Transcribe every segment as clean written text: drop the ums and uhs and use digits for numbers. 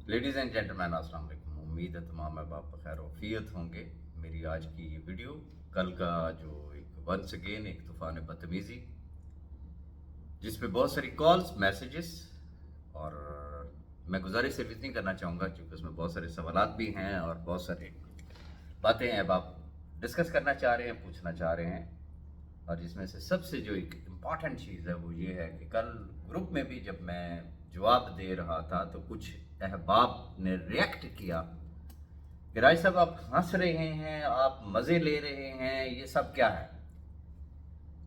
Ladies and gentleman अस्सलाम वालेकुम। उम्मीद है तमाम अहबाब बखैर वफ़ियत होंगे। मेरी आज की ये वीडियो कल का जो एक वंस अगेन एक तूफ़ान बदतमीज़ी जिस पे बहुत सारी कॉल्स मैसेजेस और मैं गुजारिश सिर्फ इतनी करना चाहूँगा क्योंकि उसमें बहुत सारे सवालात भी हैं और बहुत सारे बातें अहबाब डिस्कस करना चाह रहे हैं, पूछना चाह रहे हैं। और जिसमें से सबसे जो एक इम्पॉर्टेंट चीज़ है वो ये है कि कल ग्रुप में भी जब मैं जवाब दे रहा था तो कुछ अहबाब ने रिएक्ट किया कि राय साहब आप हंस रहे हैं, आप मज़े ले रहे हैं, ये सब क्या है।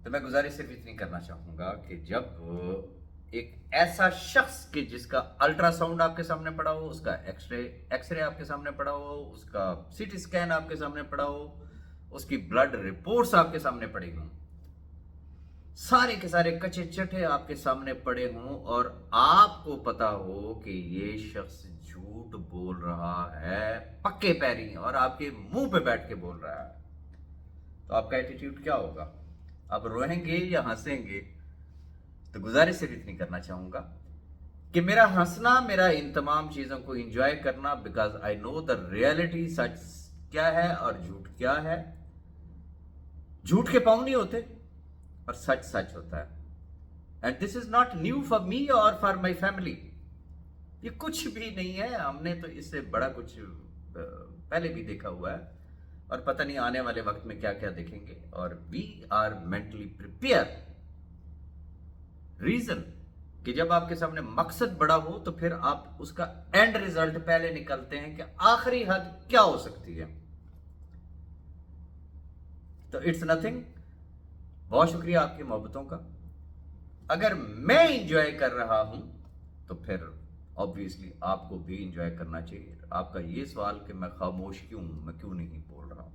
तो मैं गुजारिश सिर्फ इतनी करना चाहूँगा कि जब एक ऐसा शख्स कि जिसका अल्ट्रासाउंड आपके सामने पड़ा हो, उसका एक्सरे आपके सामने पड़ा हो, उसका सीटी स्कैन आपके सामने पड़ा हो, उसकी ब्लड रिपोर्ट्स आपके सामने पड़ी हों, सारे के सारे कच्चे चटे आपके सामने पड़े हों और आपको पता हो कि ये शख्स झूठ बोल रहा है पक्के पैरी और आपके मुंह पे बैठ के बोल रहा है, तो आपका एटीट्यूड क्या होगा? आप रोएंगे या हंसेंगे? तो गुजारिश सिर्फ इतनी करना चाहूंगा कि मेरा हंसना, मेरा इन तमाम चीज़ों को एंजॉय करना, because I know the reality सच क्या है और झूठ क्या है। झूठ के पाँव नहीं होते और सच सच होता है। And this is not new for me और फॉर माई फैमिली। ये कुछ भी नहीं है, हमने तो इससे बड़ा कुछ पहले भी देखा हुआ है और पता नहीं आने वाले वक्त में क्या क्या देखेंगे। और we are mentally prepare. Reason कि जब आपके सामने मकसद बड़ा हो तो फिर आप उसका एंड रिजल्ट पहले निकलते हैं कि आखिरी हद क्या हो सकती है। तो इट्स नथिंग। बहुत शुक्रिया आपकी मोहब्बतों का। अगर मैं इंजॉय कर रहा हूं तो फिर ऑब्वियसली आपको भी इंजॉय करना चाहिए। आपका ये सवाल कि मैं खामोश क्यों, मैं क्यों नहीं बोल रहा हूं,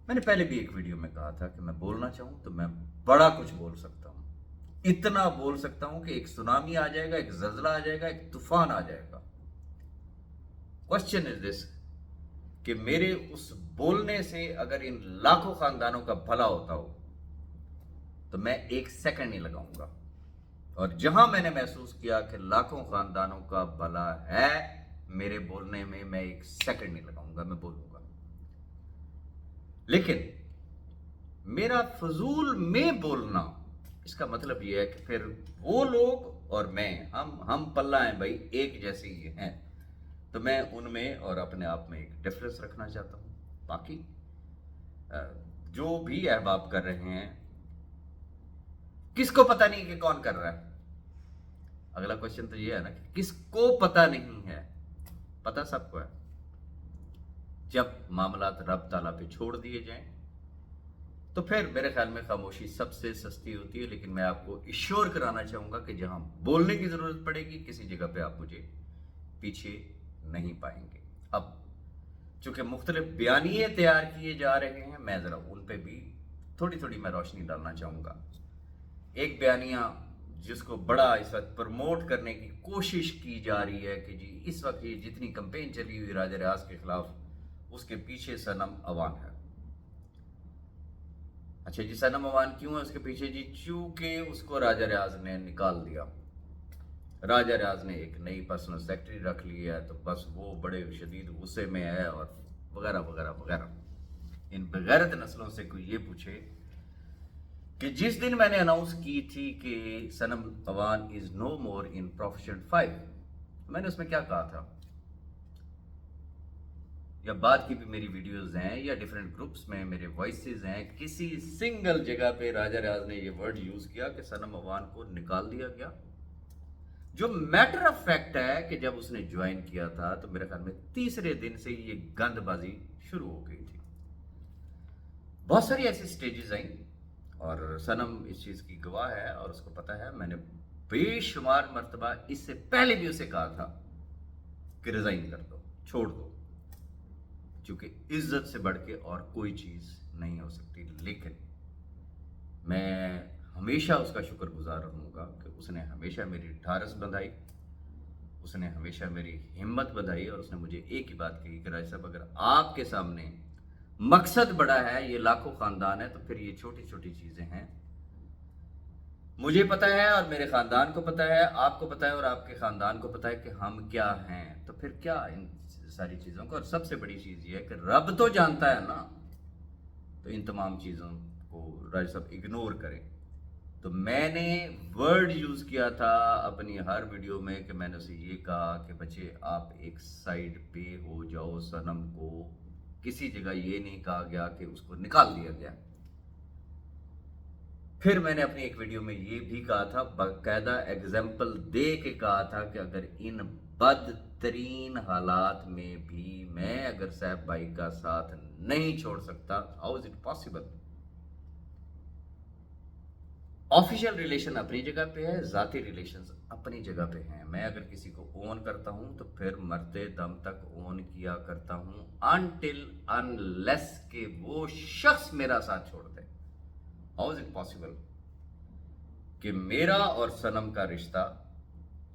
मैंने पहले भी एक वीडियो में कहा था कि मैं बोलना चाहूं तो मैं बड़ा कुछ बोल सकता हूं। इतना बोल सकता हूं कि एक सुनामी आ जाएगा, एक जल्जला आ जाएगा, एक तूफान आ जाएगा। क्वेश्चन इज दिस कि मेरे उस बोलने से अगर इन लाखों खानदानों का भला होता हो तो मैं एक सेकंड नहीं लगाऊंगा। और जहां मैंने महसूस किया कि लाखों खानदानों का भला है मेरे बोलने में, मैं एक सेकंड नहीं लगाऊंगा, मैं बोलूंगा। लेकिन मेरा फजूल में बोलना, इसका मतलब यह है कि फिर वो लोग और मैं, हम पल्ला हैं भाई, एक जैसे ही हैं। तो मैं उनमें और अपने आप में एक डिफरेंस रखना चाहता हूं। बाकी जो भी अहबाब कर रहे हैं, किसको पता नहीं कि कौन कर रहा है? अगला क्वेश्चन तो ये है ना कि किसको पता नहीं है? पता सबको है। जब मामलात रब ताला पे छोड़ दिए जाएं तो फिर मेरे ख्याल में खामोशी सबसे सस्ती होती है। लेकिन मैं आपको इश्योर कराना चाहूंगा कि जहां बोलने की जरूरत पड़ेगी किसी जगह पे आप मुझे पीछे नहीं पाएंगे। अब चूंकि मुख्तलिफ बयानिए तैयार किए जा रहे हैं, मैं जरा उन पे भी थोड़ी थोड़ी मैं रोशनी डालना चाहूंगा। एक बयानिया जिसको बड़ा इस वक्त प्रमोट करने की कोशिश की जा रही है कि जी इस वक्त ये जितनी कंपेन चली हुई राजा रियाज के खिलाफ, उसके पीछे सनम अवान है। अच्छा जी, सनम अवान क्यों है उसके पीछे? जी चूंकि उसको राजा रियाज ने निकाल दिया। राजा रियाज ने एक नई पर्सनल सेक्रेटरी रख ली है, तो बस वो बड़े शदीद गुस्से में है और वगैरह वगैरह वगैरह। इन बेगैरत नस्लों से कोई ये पूछे कि जिस दिन मैंने अनाउंस की थी कि Sanam Awan is no more in profession 5, मैंने उसमें क्या कहा था? या बाद की भी मेरी वीडियोस हैं या डिफरेंट ग्रुप्स में मेरे वॉइसेस हैं, किसी सिंगल जगह पे राजा रियाज ने ये वर्ड यूज किया कि सनम अवान को निकाल दिया गया? जो मैटर ऑफ फैक्ट है कि जब उसने ज्वाइन किया था तो मेरे ख्याल में तीसरे दिन से ये गंदबाजी शुरू हो गई थी। बहुत सारी ऐसी स्टेजेस आई और सनम इस चीज की गवाह है और उसको पता है। मैंने बेशुमार मर्तबा इससे पहले भी उसे कहा था कि रिजाइन कर दो, छोड़ दो, क्योंकि इज्जत से बढ़ के और कोई चीज नहीं हो सकती। लेकिन मैं हमेशा उसका शुक्रगुजार रहूंगा कि उसने हमेशा मेरी ढारस बंधाई, उसने हमेशा मेरी हिम्मत बंधाई और उसने मुझे एक ही बात कही कि राज साहब, अगर आपके सामने मकसद बड़ा है, ये लाखों खानदान है, तो फिर ये छोटी छोटी चीजें हैं مجھے پتہ ہے اور میرے خاندان کو پتہ ہے، آپ کو پتہ ہے اور آپ کے خاندان کو پتہ ہے کہ ہم کیا ہیں، تو پھر کیا ان ساری چیزوں کو، اور سب سے بڑی چیز یہ ہے کہ رب تو جانتا ہے نا، تو ان تمام چیزوں کو راج صاحب اگنور کریں۔ تو میں نے ورڈ یوز کیا تھا اپنی ہر ویڈیو میں کہ میں نے اسے یہ کہا کہ بچے آپ ایک سائڈ پہ ہو جاؤ، صنم کو کسی جگہ یہ نہیں کہا گیا کہ اس کو نکال دیا گیا۔ پھر میں نے اپنی ایک ویڈیو میں یہ بھی کہا تھا، باقاعدہ ایگزامپل دے کے کہا تھا کہ اگر ان بدترین حالات میں بھی میں اگر صاحب بھائی کا ساتھ نہیں چھوڑ سکتا، how is it possible? Official relation اپنی جگہ پہ ہے، ذاتی ریلیشنز اپنی جگہ پہ ہیں۔ میں اگر کسی کو اون کرتا ہوں تو پھر مرتے دم تک اون کیا کرتا ہوں until unless کہ وہ شخص میرا ساتھ چھوڑ دے۔ How is it possible کہ میرا اور صنم کا رشتہ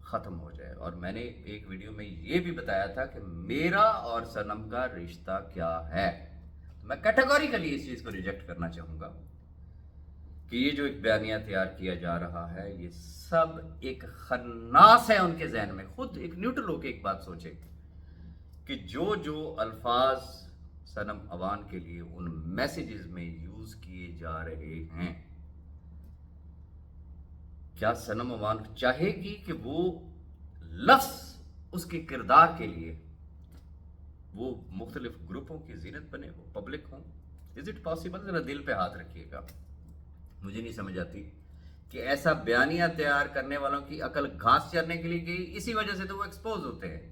ختم ہو جائے؟ اور میں نے ایک ویڈیو میں یہ بھی بتایا تھا کہ میرا اور صنم کا رشتہ کیا ہے۔ میں کیٹیگوریکلی اس چیز کو ریجیکٹ کرنا چاہوں گا کہ یہ جو ایک بیانیہ تیار کیا جا رہا ہے یہ سب ایک خناس ہے ان کے ذہن میں۔ خود ایک نیوٹرل ہو کے ایک بات سوچے کہ جو الفاظ صنم اوان کے لیے ان میسیجز میں یوز کیے جا رہے ہیں، کیا صنم اوان چاہے گی کہ وہ لفظ اس کے کردار کے لیے وہ مختلف گروپوں کی زینت بنے، وہ پبلک ہوں؟ Is it possible? ذرا دل پہ ہاتھ رکھیے گا۔ مجھے نہیں سمجھ آتی کہ ایسا بیانیہ تیار کرنے والوں کی عقل گھاس چرنے کے لیے گئی، اسی وجہ سے تو وہ ایکسپوز ہوتے ہیں۔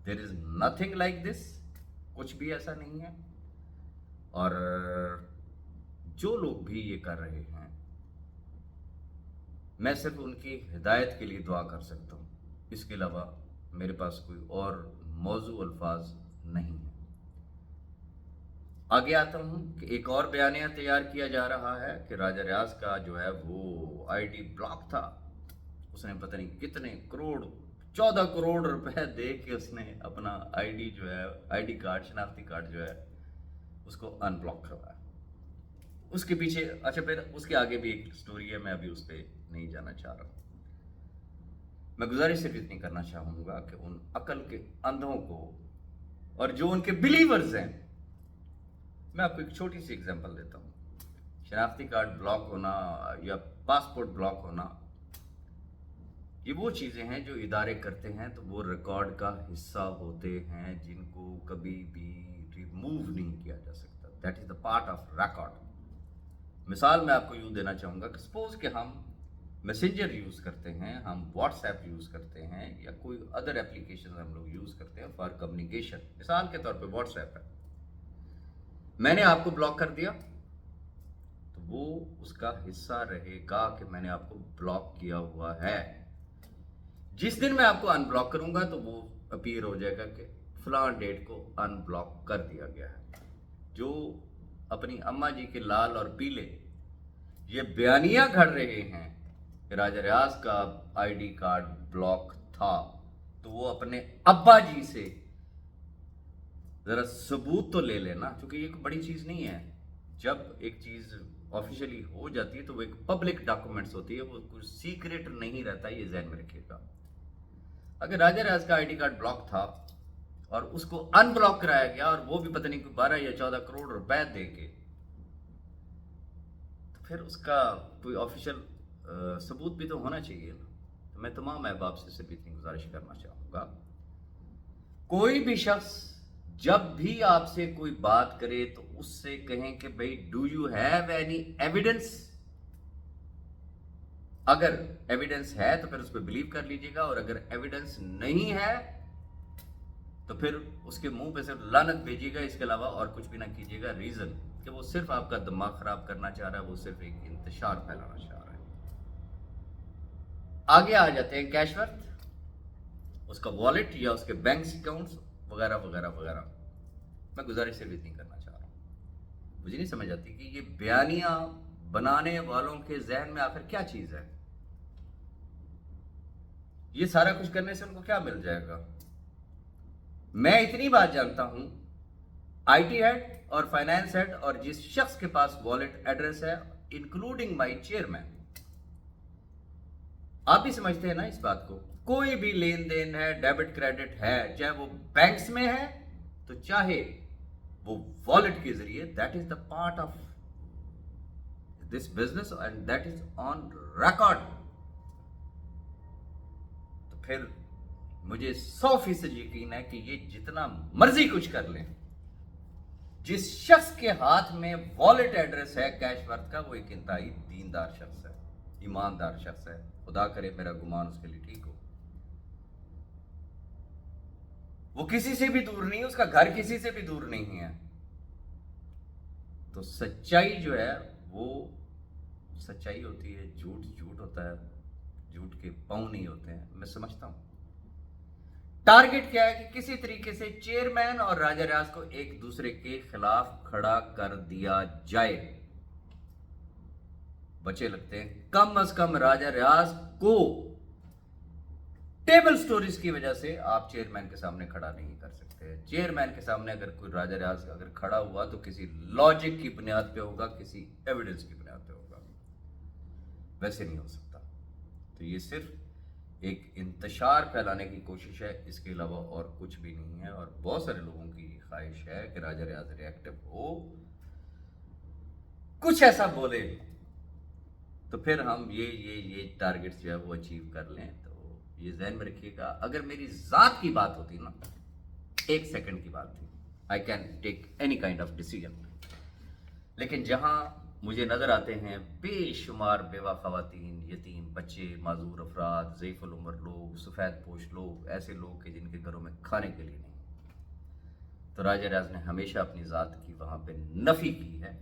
دیر از نتھنگ لائک دس، کچھ بھی ایسا نہیں ہے۔ اور جو لوگ بھی یہ کر رہے ہیں، میں صرف ان کی ہدایت کے لیے دعا کر سکتا ہوں، اس کے علاوہ میرے پاس کوئی اور موضوع الفاظ نہیں ہے۔ آگے آتا ہوں کہ ایک اور بیانیہ تیار کیا جا رہا ہے کہ راجہ ریاض کا جو ہے وہ آئی ڈی بلاک تھا، اس نے پتہ نہیں کتنے کروڑ، 14 کروڑ روپے دے کے اس نے اپنا آئی ڈی جو ہے، آئی ڈی کارڈ، شناختی کارڈ جو ہے اس کو ان بلاک کروایا۔ اس کے پیچھے اچھا پھر اس کے آگے بھی ایک سٹوری ہے، میں ابھی اس پہ نہیں جانا چاہ رہا ہوں۔ میں گزارش صرف اتنی کرنا چاہوں گا کہ ان عقل کے اندھوں کو اور جو ان کے بلیورز ہیں، میں آپ کو ایک چھوٹی سی ایگزامپل دیتا ہوں۔ شناختی کارڈ بلاک ہونا یا پاسپورٹ بلاک ہونا، یہ وہ چیزیں ہیں جو ادارے کرتے ہیں تو وہ ریکارڈ کا حصہ ہوتے ہیں جن کو کبھی بھی ریموو نہیں کیا جا سکتا۔ That is the part of record. مثال میں آپ کو یوں دینا چاہوں گا کہ سپوز کہ ہم میسنجر یوز کرتے ہیں، ہم واٹس ایپ یوز کرتے ہیں یا کوئی ادر اپلیکیشن ہم لوگ یوز کرتے ہیں فار کمیونیکیشن۔ مثال کے طور پہ واٹس ایپ ہے، میں نے آپ کو بلاک کر دیا تو وہ اس کا حصہ رہے گا کہ میں نے آپ کو بلاک کیا ہوا ہے۔ جس دن میں آپ کو ان بلاک کروں گا تو وہ اپیئر ہو جائے گا کہ فلاں ڈیٹ کو ان بلاک کر دیا گیا ہے۔ جو اپنی اماں جی کے لال اور پیلے یہ بیانیہ گھڑ رہے ہیں کہ راجہ ریاض کا آئی ڈی کارڈ بلاک تھا، تو وہ اپنے ابا جی سے ذرا ثبوت تو لے لینا، کیونکہ یہ کوئی بڑی چیز نہیں ہے۔ جب ایک چیز آفیشیلی ہو جاتی ہے تو وہ ایک پبلک ڈاکومنٹس ہوتی ہے، وہ کوئی سیکریٹ نہیں رہتا، یہ ذہن میں رکھیے گا۔ اگر راجہ ریاض کا آئی ڈی کارڈ بلاک تھا اور اس کو ان بلاک کرایا گیا اور وہ بھی پتہ نہیں کوئی 12 یا 14 کروڑ روپے دے کے، تو پھر اس کا کوئی آفیشیل ثبوت بھی تو ہونا چاہیے نا۔ تو میں تمام احباب سے صرف اتنی گزارش کرنا چاہوں گا، کوئی بھی شخص جب بھی آپ سے کوئی بات کرے تو اس سے کہیں کہ بھئی do you have any evidence? اگر ایویڈنس ہے تو پھر اس پہ بلیو کر لیجیے گا، اور اگر ایویڈنس نہیں ہے تو پھر اس کے منہ پہ صرف لعنت بھیجیے گا، اس کے علاوہ اور کچھ بھی نہ کیجیے گا۔ ریزن کہ وہ صرف آپ کا دماغ خراب کرنا چاہ رہا ہے، وہ صرف ایک انتشار پھیلانا چاہ رہا ہے۔ آگے آ جاتے ہیں کیش ورتھ، اس کا والیٹ یا اس کے بینک اکاؤنٹس وغیرہ وغیرہ وغیرہ۔ میں گزارش صرف اتنی کرنا چاہ رہا ہوں۔ مجھے نہیں سمجھ آتی کہ یہ بیانیہ بنانے والوں کے ذہن میں آخر کیا چیز ہے؟ یہ سارا کچھ کرنے سے ان کو کیا مل جائے گا؟ میں اتنی بات جانتا ہوں، آئی ٹی ہیڈ اور فائنانس ہیڈ اور جس شخص کے پاس والیٹ ایڈریس ہے، انکلوڈنگ مائی چیئرمین، आप भी समझते हैं ना इस बात को। कोई भी लेन देन है, डेबिट क्रेडिट है, चाहे वो बैंक्स में है तो चाहे वो वॉलेट के जरिए, that is the part of this business and that is on record. तो फिर मुझे 100% यकीन है कि ये जितना मर्जी कुछ कर लें, जिस शख्स के हाथ में वॉलेट एड्रेस है कैश वर्थ का, वो एक इंतहाई दीनदार शख्स है, ईमानदार शख्स है। खुदा करे मेरा गुमान उसके लिए ठीक हो। वो किसी से भी दूर नहीं, उसका घर किसी से भी दूर नहीं है। तो सच्चाई जो है वो सच्चाई होती है, झूठ झूठ होता है, झूठ के पांव नहीं होते हैं। मैं समझता हूं टारगेट क्या है कि किसी तरीके से चेयरमैन और राजा रियाज को एक दूसरे के खिलाफ खड़ा कर दिया जाए। बच्चे लगते हैं कम से कम राजा रियाज को टेबल स्टोरीज की वजह से आप चेयरमैन के सामने खड़ा नहीं कर सकते। चेयरमैन के सामने अगर कोई राजा रियाज अगर खड़ा हुआ तो किसी लॉजिक की बुनियाद पे होगा, किसी एविडेंस की बुनियाद पे होगा, वैसे नहीं हो सकता। तो ये सिर्फ एक इंतशार फैलाने की कोशिश है, इसके अलावा और कुछ भी नहीं है। और बहुत सारे लोगों की ख्वाहिश है कि राजा रियाज रिएक्टिव हो, कुछ ऐसा बोले तो फिर हम ये टारगेट्स जो है वो अचीव कर लें। तो ये ज़हन में रखिएगा। अगर मेरी ज़ात की बात होती ना, 1 सेकंड की बात थी, I can take any kind of decision. लेकिन जहां मुझे नजर आते हैं बेशुमार बेवा खवातीन, यतीम बच्चे, माजूर अफराद, ज़ईफ़ुल उम्र लोग, सफ़ेद पोश लोग, ऐसे लोग के जिनके घरों में खाने के लिए नहीं, तो राजा रियाज ने हमेशा अपनी ज़ात की वहां पे नफ़ी की है।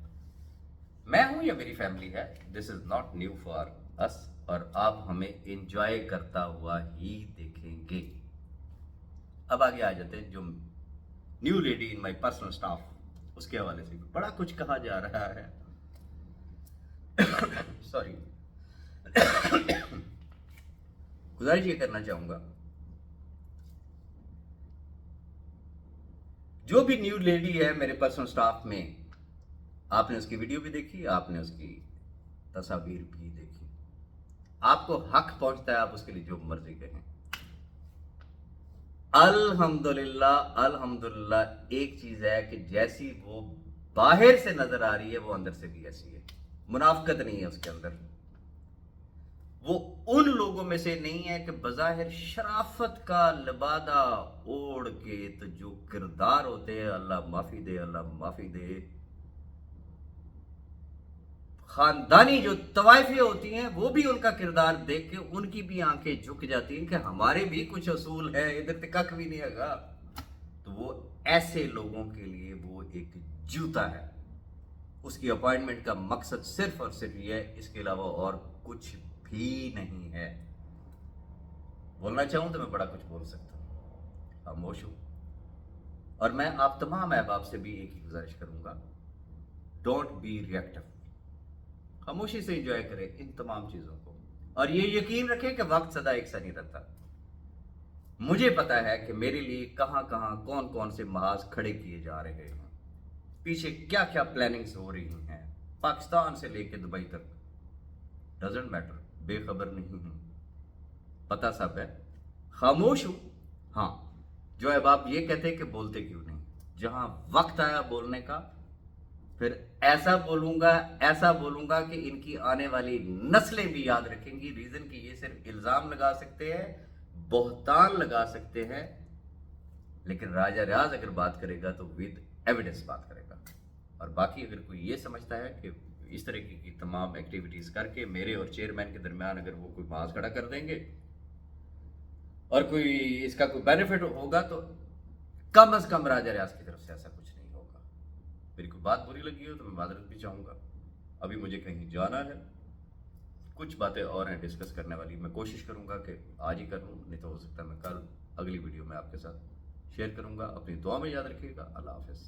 मैं हूं या मेरी फैमिली है, this is not new for us, और आप हमें इंजॉय करता हुआ ही देखेंगे। अब आगे आ जाते हैं जो new lady in my personal staff, उसके हवाले से बड़ा कुछ कहा जा रहा है। सॉरी। गुजारिश ये करना चाहूंगा, जो भी न्यू लेडी है मेरे पर्सनल स्टाफ में, आपने उसकी वीडियो भी देखी, आपने उसकी तस्वीर भी देखी, आपको हक पहुंचता है, आप उसके लिए जो मर्जी कहें। अल्हम्दुलिल्लाह अल्हम्दुलिल्लाह एक चीज है कि जैसी वो बाहर से नजर आ रही है वो अंदर से भी ऐसी है। मुनाफकत नहीं है उसके अंदर। वो उन लोगों में से नहीं है कि बज़ाहिर शराफत का लिबादा ओढ़ के तो जो किरदार होते हैं, अल्लाह माफी दे, अल्लाह माफी दे, खानदानी जो तवाइफे होती हैं वो भी उनका किरदार देख के उनकी भी आंखें झुक जाती हैं कि हमारे भी कुछ असूल है, इधर तक कख भी नहीं है। तो वो ऐसे लोगों के लिए वो एक जूता है। उसकी अपॉइंटमेंट का मकसद सिर्फ और सिर्फ ये है, इसके अलावा और कुछ भी नहीं है। बोलना चाहूं तो मैं बड़ा कुछ बोल सकता हूं, खामोश हूं। और मैं आप तमाम अहबाब से भी एक ही गुजारिश करूंगा, डोंट बी रिएक्टिव। खामोशी से एंजॉय करें इन तमाम चीजों को, और ये यकीन रखें कि वक्त सदा एक सा नहीं रहता। मुझे पता है कि मेरे लिए कहां कहां कौन कौन से महाज खड़े किए जा रहे हैं, पीछे क्या क्या प्लानिंग्स हो रही हैं, पाकिस्तान से लेके दुबई तक, डजेंट मैटर, बेखबर नहीं हूं, पता सब है, खामोश हूं। हाँ, जो अब आप ये कहते हैं कि बोलते क्यों नहीं, जहां वक्त आया बोलने का फिर ऐसा बोलूंगा कि इनकी आने वाली नस्लें भी याद रखेंगी। रीजन कि ये सिर्फ इल्जाम लगा सकते हैं, बोहतान लगा सकते हैं, लेकिन राजा रियाज अगर बात करेगा तो विद एविडेंस बात करेगा। और बाकी अगर कोई ये समझता है कि इस तरह की तमाम एक्टिविटीज करके मेरे और चेयरमैन के दरमियान अगर वो कोई बात खड़ा कर देंगे और कोई इसका कोई बेनिफिट होगा, तो कम से कम राजा रियाज की तरफ से ऐसा कुछ नहीं होगा। मेरी कोई बात बुरी लगी हो तो मैं माजरत भी चाहूँगा। अभी मुझे कहीं जाना है, कुछ बातें और हैं डिस्कस करने वाली। मैं कोशिश करूँगा कि आज ही करूँ, नहीं तो हो सकता है मैं कल अगली वीडियो में आपके साथ शेयर करूँगा। अपनी दुआ में याद रखिएगा। अल्लाह हाफिज़।